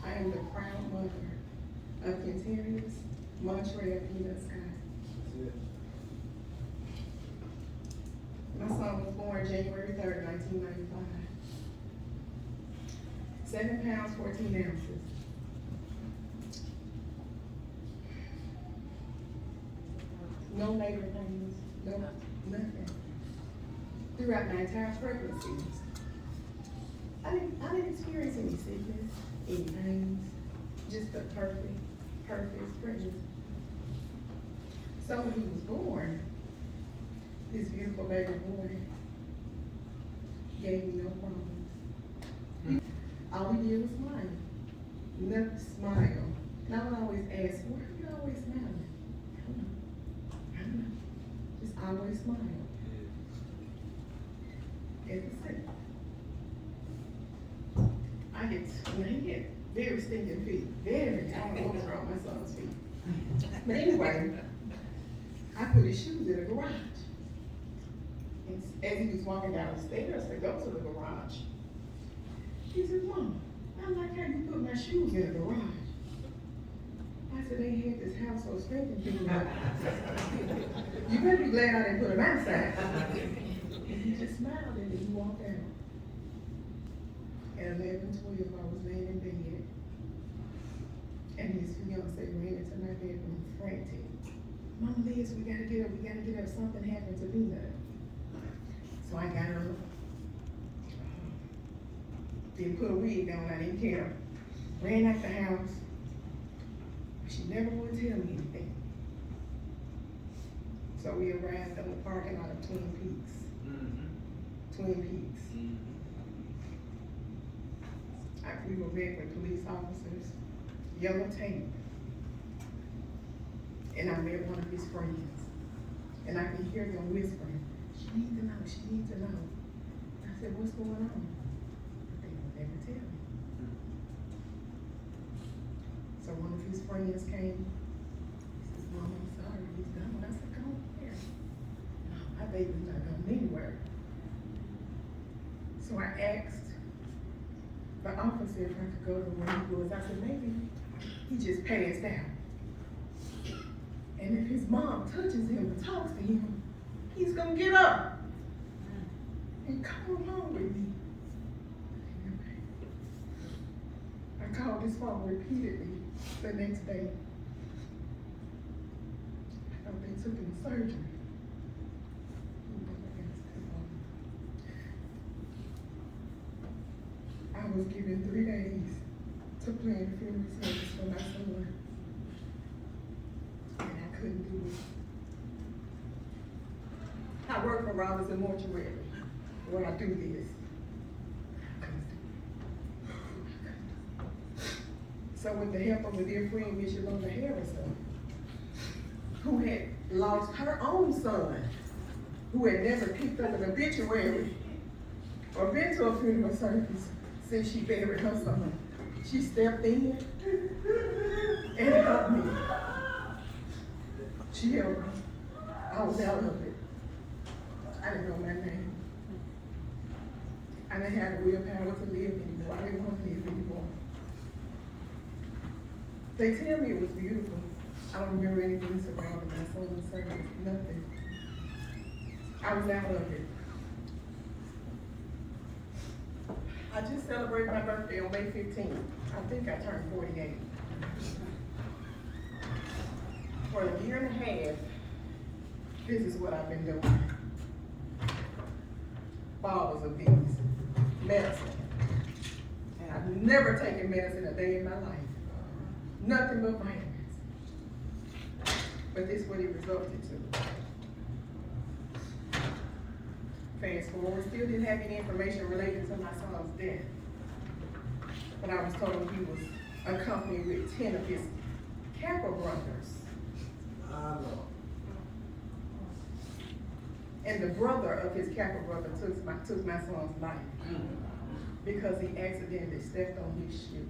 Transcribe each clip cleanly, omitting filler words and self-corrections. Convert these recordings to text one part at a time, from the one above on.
I am the proud mother of Quintarius Montreal Peanut Scott. My son was born January 3rd, 1995. 7 pounds, 14 ounces. No labor pains, no, nothing. Throughout my entire pregnancy, I didn't experience any sickness, any pains, just a perfect pregnancy. So when he was born, this beautiful baby boy gave me no problems. All we did was smile. Nothing smile. And I would always ask, why are you always smiling? I don't know. Just always smile. And that's it. He had very stinking feet. Very. I don't know what's wrong with my son's feet. But anyway, I put his shoes in the garage. And as he was walking down the stairs to go to the garage, he said, Mom, I like how you put my shoes in the garage. I said, they had this house so stinking big. You better be glad I didn't put them outside. And he just smiled and then he walked out. At 11:12, I was laying in bed. And his fiance ran into my bedroom frantic. Mama Liz, we gotta get up, something happened to Peanut. So I got up. Didn't put a wig on, I didn't care. Ran out the house. She never would tell me anything. So we arrived on the parking lot of Twin Peaks. Twin Peaks. We were met with police officers, yellow tape. And I met one of his friends. And I could hear them whispering, she needs to know, she needs to know. I said, what's going on? They would never tell me. So one of his friends came. He says, Mom, I'm sorry, he's gone. I said, go where? No, my baby's not going anywhere. So I asked the officer if I could go to where he was. I said, maybe he just passed out. And if his mom touches him and talks to him, he's gonna get up and come home with me. I called his phone repeatedly the next day. I thought they took him to surgery. I was given 3 days to plan the funeral service for my son. And I couldn't do it. I work for Robinson Mortuary, where I do this. I couldn't do it. So with the help of a dear friend, Miss Yolanda Harrison, who had lost her own son, who had never picked up an obituary or been to a funeral service since she buried her son, she stepped in and helped me. She helped me. I was out of it. I didn't know my name. I didn't have the willpower to live anymore. I didn't want to live anymore. They tell me it was beautiful. I don't remember anything surrounding my son's service, nothing. I was out of it. I just celebrated my birthday on May 15th. I think I turned 48. For a year and a half, this is what I've been doing. Bottles of these, medicine. And I've never taken medicine a day in my life. Nothing but vitamins. But this is what it resulted to. Fast forward, still didn't have any information related to my son's death. But I was told he was accompanied with 10 of his Kappa brothers. And the brother of his Kappa brother took my son's life because he accidentally stepped on his shoe.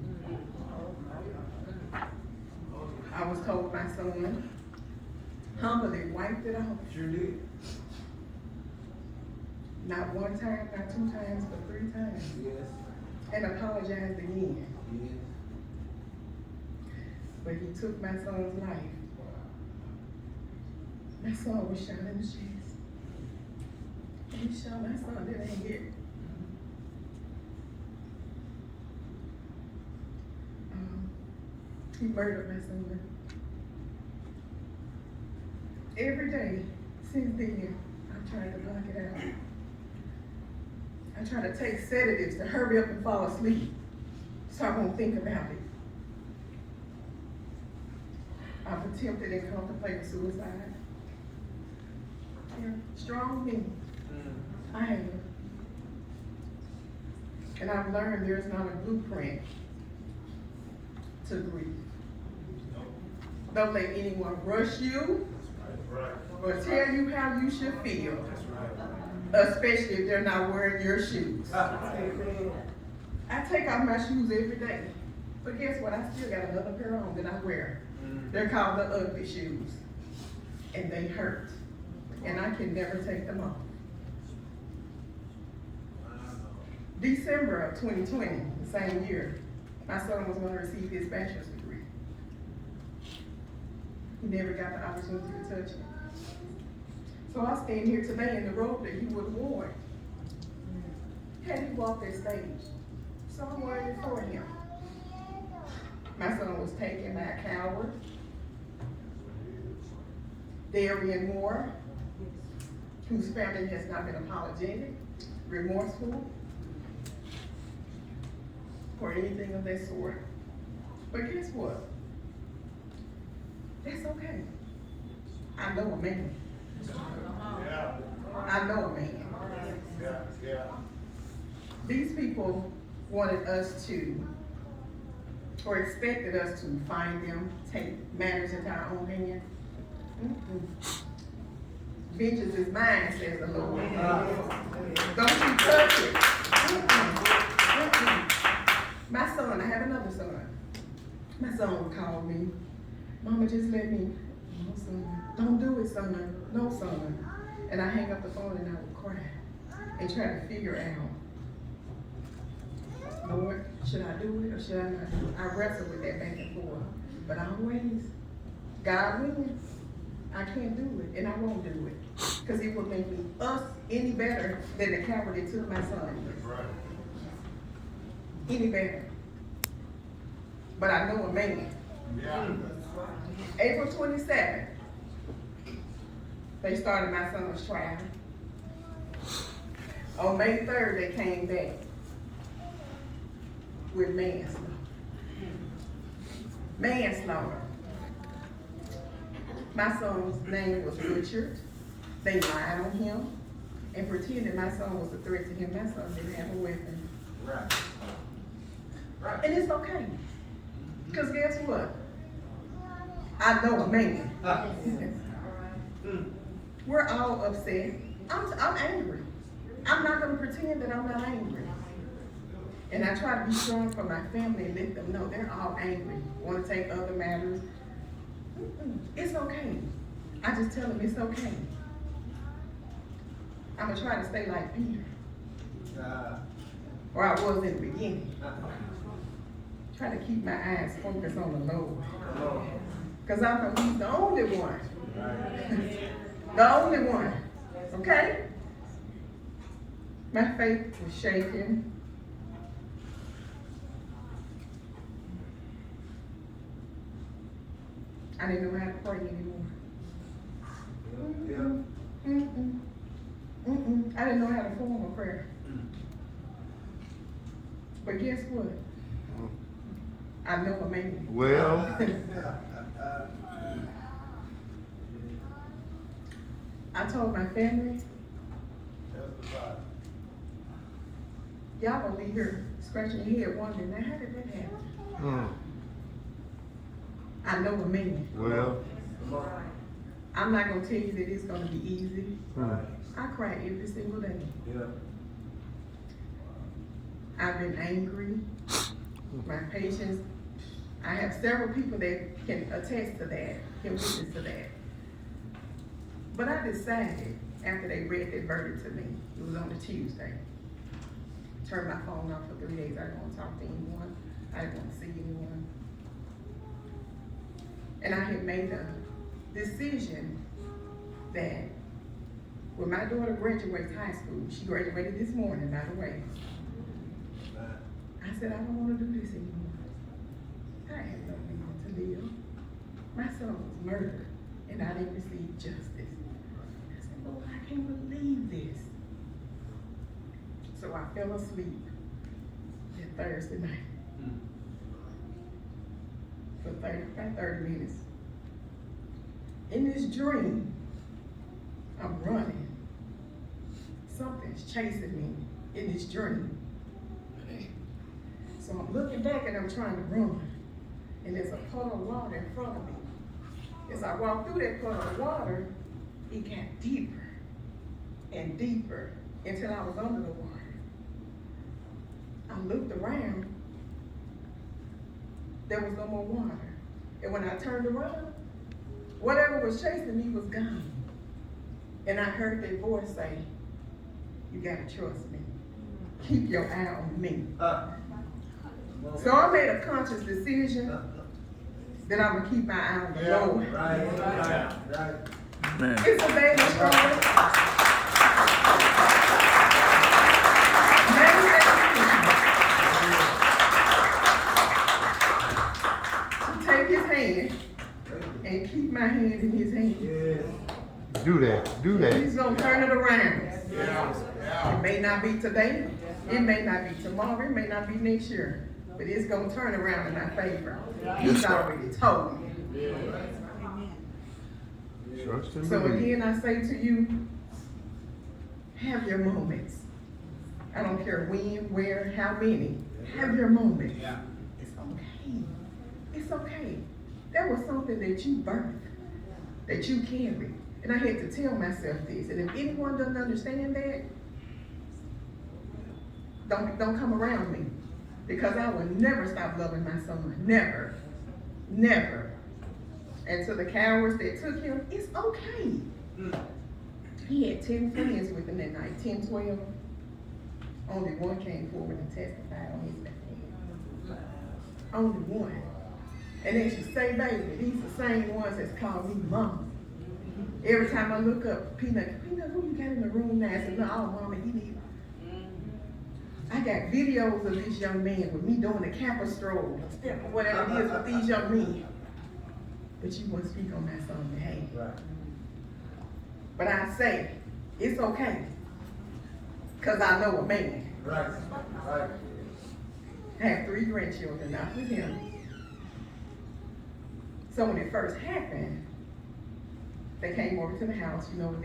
I was told my son humbly wiped it off. Sure did. Not one time, not 2 times, but 3 times. Yes. And apologized again. Yes. but he took my son's life. My son was shot in the chest. He shot my son, that ain't it. He murdered my son. Every day since then, I'm trying to block it out. I try to take sedatives to hurry up and fall asleep so I won't think about it. I've attempted and contemplated suicide. Yeah, strong me. I am. And I've learned there's not a blueprint to grief. Don't let anyone rush you or tell you how you should feel, especially if they're not wearing your shoes. I take off my shoes every day, but guess what? I still got another pair on that I wear. They're called the ugly shoes, and they hurt, and I can never take them off. December of 2020, the same year, my son was going to receive his bachelor's degree. He never got the opportunity to touch it. So I stand here today in the robe that he would have worn had he walked that stage. So I'm wearing it for him. My son was taken by a coward, Darian Moore, whose family has not been apologetic, remorseful, or anything of that sort. But guess what? That's okay. I know a man. I know a man. These people wanted us to, or expected us to find them, take matters into our own hand. Vengeance is mine, says the Lord. Don't you touch it. My son, I have another son. My son would call me, Mama, just let me. No, son. Don't do it, son. No, son. And I hang up the phone and I would cry and try to figure out, Lord, should I do it or should I not do it? I wrestle with that back and forth. But always, God willing, I can't do it and I won't do it. Because it will make us any better than the coward that took my son. Any better. But I know a man. April 27th, they started my son's trial. On May 3rd, they came back with manslaughter. Manslaughter. My son's name was Richard. They lied on him and pretended my son was a threat to him. My son didn't have a weapon. And it's okay. Because guess what? I know a man. We're all upset. I'm angry. I'm not going to pretend that I'm not angry. And I try to be strong for my family and let them know they're all angry, want to take other matters. It's okay. I just tell them it's okay. I'm going to try to stay like Peter. Or I was in the beginning. Try to keep my eyes focused on the Lord. Because I know he's the only one. The only one. Okay? My faith was shaken. I didn't know how to pray anymore. I didn't know how to form a prayer. But guess what? I know a man. Well, I told my family, y'all gonna be here scratching your head wondering, now how did that happen? I know a man. well, I'm not gonna tell you that it's gonna be easy. I cry every single day. I've been angry. My patience, I have several people that can attest to that, can witness to that. But I decided, after they read that verdict to me, it was on a Tuesday, turned my phone off for 3 days. I didn't want to talk to anyone. I didn't want to see anyone. And I had made a decision that when my daughter graduates high school, she graduated this morning, by the way. I said, I don't wanna do this anymore. I have no reason to live. My son was murdered and I didn't receive justice. I said, Lord, I can't believe this. So I fell asleep that Thursday night for about 30 minutes. In this dream, I'm running. Something's chasing me in this dream. So I'm looking back and I'm trying to run. And there's a puddle of water in front of me. As I walked through that puddle of water, it got deeper and deeper until I was under the water. I looked around, there was no more water. And when I turned around, whatever was chasing me was gone. And I heard that voice say, you gotta trust me. Keep your eye on me. So I made a conscious decision that I'm gonna keep my eye on the Lord. Right. It's a baby story. To take his hand and keep my hand in his hand. Do that. He's gonna turn it around. It may not be today, it may not be tomorrow, it may not be next year, but it's gonna turn around in my favor. He's already told me. Trust and So believe. again, I say to you, have your moments. I don't care when, where, how many. Have your moments. It's okay. It's okay. That was something that you birthed, that you carried. And I had to tell myself this. And if anyone doesn't understand that, don't come around me. Because I will never stop loving my son. Never. Never. And to the cowards that took him, it's okay. He had 10 friends with him that night, 10, 12. Only one came forward and testified on his behalf. Only one. And as you say, baby, these are the same ones that's called me mama. Every time I look up, Peanut, who you got in the room now? I said, no, mama, he need. I got videos of this young man with me doing the Kappa stroll, or whatever it is with these young men. But you won't speak on my son's behalf. Right. But I say, it's okay. Cause I know a man. Right. I have 3 grandchildren, not with him. So when it first happened, they came over to the house,